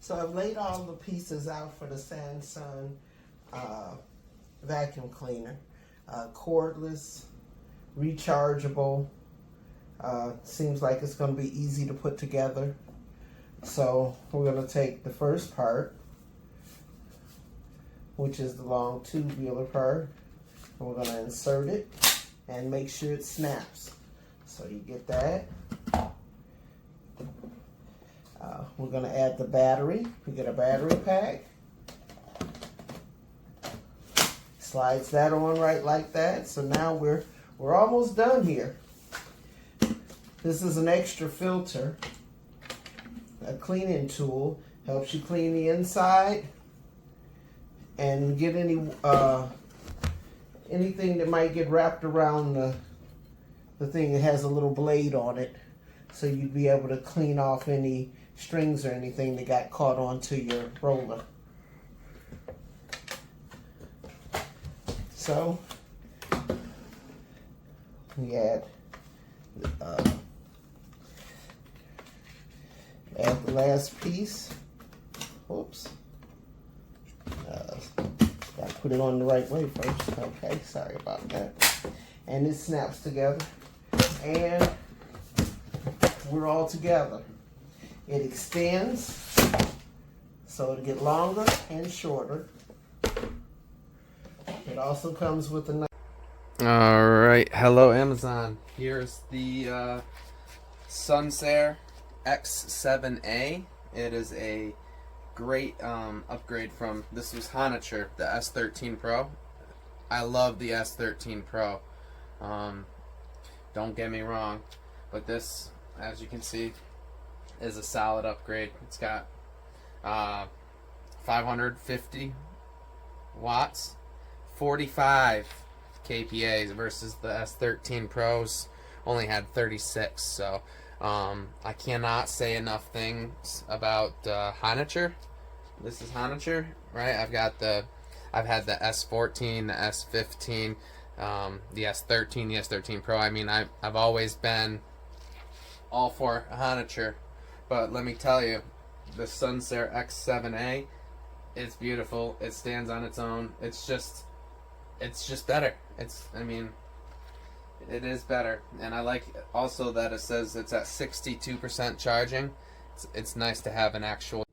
So I've laid all the pieces out for the Samsung vacuum cleaner. Cordless, rechargeable. Seems like it's going to be easy to put together. So we're going to take the first part, which is the long tubular part, and we're going to insert it and make sure it snaps. So you get that. We're going to add the battery. We get a battery pack. Slides that on right like that. So now we're almost done here. This is an extra filter, a cleaning tool. Helps you clean the inside and get anything that might get wrapped around the thing. It has a little blade on it, so you'd be able to clean off any strings or anything that got caught onto your roller. So we add the last piece. Oops. Gotta put it on the right way first. Okay, sorry about that. And it snaps together. And we're all together. It extends, so it'll get longer and shorter. It also comes with a... Alright, hello Amazon. Here's the Sunsair X7A. It is a great upgrade from, this was Honiture, the S13 Pro. I love the S13 Pro. Don't get me wrong, but this, as you can see, is a solid upgrade. It's got 550 watts, 45 kPa versus the S13 Pros only had 36. So I cannot say enough things about Honiture. This is Honiture, right? I've had the S14, the S15, the S13, the S13 Pro. I mean, I've always been all for Honiture, but let me tell you, the Sunsair X7A, it's beautiful. It stands on its own. It's just better. It is better. And I like also that it says it's at 62% charging. It's nice to have an actual